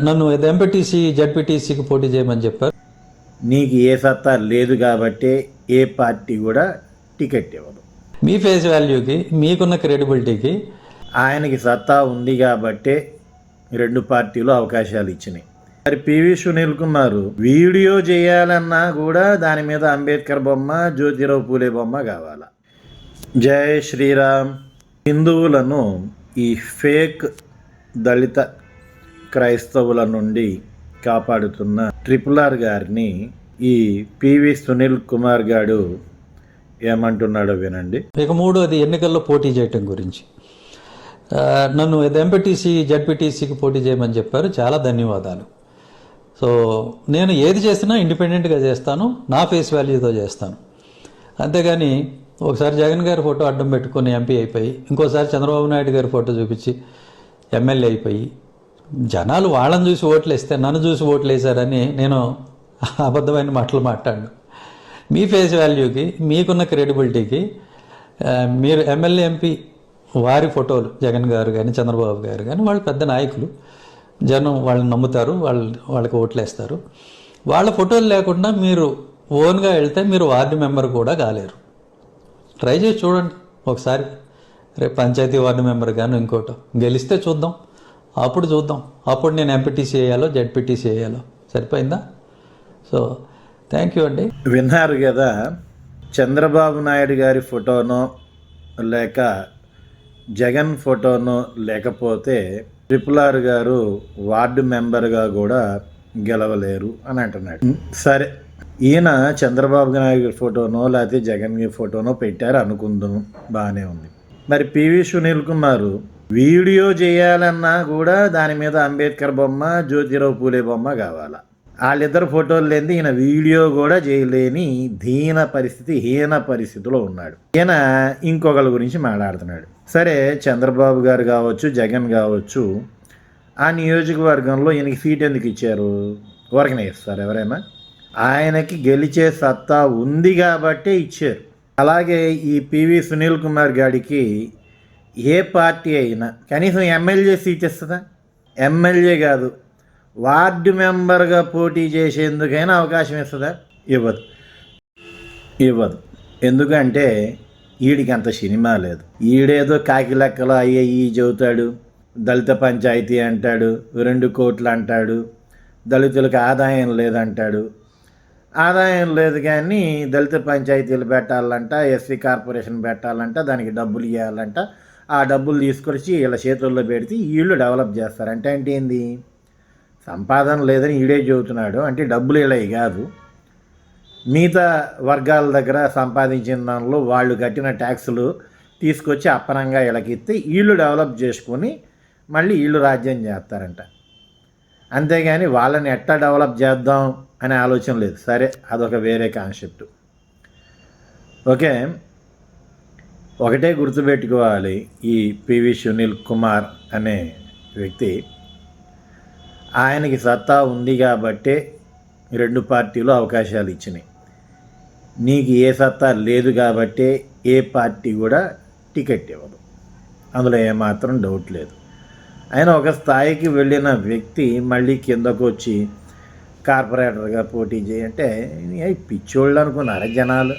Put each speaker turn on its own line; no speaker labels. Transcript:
నన్ను ఎంపీటీసీ జడ్పీటీసీకి పోటీ చేయమని చెప్పారు.
నీకు ఏ సత్తా లేదు కాబట్టి ఏ పార్టీ కూడా టికెట్ ఇవ్వదు.
మీ ఫేస్ వాల్యూకి, మీకున్న క్రెడిబిలిటీకి
ఆయనకి సత్తా ఉంది కాబట్టే రెండు పార్టీలు అవకాశాలు ఇచ్చినాయి. మరి పివి సునీల్ కుమార్ వీడియో చేయాలన్నా కూడా దాని మీద అంబేద్కర్ బొమ్మ, జ్యోతిరావు పూలే బొమ్మ కావాలా. జై శ్రీరామ్. హిందువులను ఈ ఫేక్ దళిత క్రైస్తవుల నుండి కాపాడుతున్న RRR గారిని ఈ పివి సునీల్ కుమార్ గారు ఏమంటున్నాడో వినండి.
ఇక మూడోది ఎన్నికల్లో పోటీ చేయటం గురించి. నన్ను ఎంపీటీసీ జడ్పీటీసీకి పోటీ చేయమని చెప్పారు. చాలా ధన్యవాదాలు. సో నేను ఏది చేసినా ఇండిపెండెంట్గా చేస్తాను, నా ఫేస్ వాల్యూతో చేస్తాను. అంతేగాని ఒకసారి జగన్ గారి ఫోటో అడ్డం పెట్టుకొని ఎంపీ అయిపోయి, ఇంకోసారి చంద్రబాబు నాయుడు గారి ఫోటో చూపించి ఎమ్మెల్యే అయిపోయి, జనాలు వాళ్ళని చూసి ఓట్లు వేస్తే నన్ను చూసి ఓట్లు వేశారని నేను అబద్ధమైన మాటలు మాట్లాడు. మీ ఫేస్ వాల్యూకి, మీకున్న క్రెడిబిలిటీకి మీరు ఎమ్మెల్యే ఎంపీ వారి ఫోటోలు, జగన్ గారు కానీ చంద్రబాబు గారు కానీ, వాళ్ళు పెద్ద నాయకులు, జనం వాళ్ళని నమ్ముతారు, వాళ్ళకి ఓట్లు వేస్తారు. వాళ్ళ ఫోటోలు లేకుండా మీరు ఓన్గా వెళ్తే మీరు వార్డు మెంబర్ కూడా కాలేరు. ట్రై చేసి చూడండి ఒకసారి. రేపు పంచాయతీ వార్డు మెంబర్ కానీ ఇంకోటో గెలిస్తే చూద్దాం, అప్పుడు చూద్దాం. అప్పుడు నేను ఎంపీటీసీ వేయాలో జడ్పీటీసీ వేయాలో. సరిపోయిందా? సో థ్యాంక్ యూ అండి.
విన్నారు కదా, చంద్రబాబు నాయుడు గారి ఫోటోనో లేక జగన్ ఫోటోనో లేకపోతే RRR గారు వార్డు మెంబర్గా కూడా గెలవలేరు అని అంటున్నాడు. సరే, ఈయన చంద్రబాబు నాయుడు గారి ఫోటోనో లేకపోతే జగన్ గారి ఫోటోనో పెట్టారు అనుకుందాం, బాగానే ఉంది. మరి పివి సునీల్ కుమార్ వీడియో చేయాలన్నా కూడా దాని మీద అంబేద్కర్ బొమ్మ, జ్యోతిరావు పూలే బొమ్మ కావాలా. వాళ్ళిద్దరు ఫోటోలు లేని ఈయన వీడియో కూడా చేయలేని హీన పరిస్థితిలో ఉన్నాడు. ఈయన ఇంకొకరి గురించి మాట్లాడుతున్నాడు. సరే, చంద్రబాబు గారు కావచ్చు, జగన్ కావచ్చు, ఆ నియోజకవర్గంలో ఈయనకి సీట్ ఎందుకు ఇచ్చారు? ఊరకనే ఇస్తారు ఎవరైనా? ఆయనకి గెలిచే సత్తా ఉంది కాబట్టే ఇచ్చారు. అలాగే ఈ పివి సునీల్ కుమార్ గారికి ఏ పార్టీ అయినా కనీసం ఎమ్మెల్యే సీట్ ఇస్తుందా? ఎమ్మెల్యే కాదు, వార్డు మెంబర్గా పోటీ చేసేందుకైనా అవకాశం ఇస్తుందా? ఇవ్వదు. ఎందుకంటే ఈడికి అంత సినిమా లేదు. ఈడేదో కాకి లెక్కలో అయ్యి చెబుతాడు, దళిత పంచాయతీ అంటాడు, 2 కోట్లు అంటాడు, దళితులకు ఆదాయం లేదంటాడు. ఆదాయం లేదు కానీ దళిత పంచాయతీలు పెట్టాలంట, ఎస్సీ కార్పొరేషన్ పెట్టాలంట, దానికి డబ్బులు ఇవ్వాలంట. ఆ డబ్బులు తీసుకొచ్చి వీళ్ళ చేతుల్లో పెడితే వీళ్ళు డెవలప్ చేస్తారు. అంటే ఏంటి? సంపాదన లేదని ఈడే చెబుతున్నాడు. అంటే డబ్బులు ఇళ్ళవి కాదు, మిగతా వర్గాల దగ్గర సంపాదించిన దానిలో వాళ్ళు కట్టిన ట్యాక్సులు తీసుకొచ్చి అప్పనంగా వీళ్ళకిస్తే వీళ్ళు డెవలప్ చేసుకొని మళ్ళీ వీళ్ళు రాజ్యం చేస్తారంట. అంతేగాని వాళ్ళని ఎట్లా డెవలప్ చేద్దాం అనే ఆలోచన లేదు. సరే, అదొక వేరే కాన్సెప్ట్. ఓకే, ఒకటే గుర్తుపెట్టుకోవాలి, ఈ పివి సునీల్ కుమార్ అనే వ్యక్తి ఆయనకి సత్తా ఉంది కాబట్టే రెండు పార్టీలు అవకాశాలు ఇచ్చినాయి. నీకు ఏ సత్తా లేదు కాబట్టే ఏ పార్టీ కూడా టికెట్ ఇవ్వదు. అందులో ఏమాత్రం డౌట్ లేదు. ఆయన ఒక స్థాయికి వెళ్ళిన వ్యక్తి మళ్ళీ కిందకు వచ్చి కార్పొరేటర్గా పోటీ చేయంటే పిచ్చోళ్ళు అనుకున్నారా జనాలు?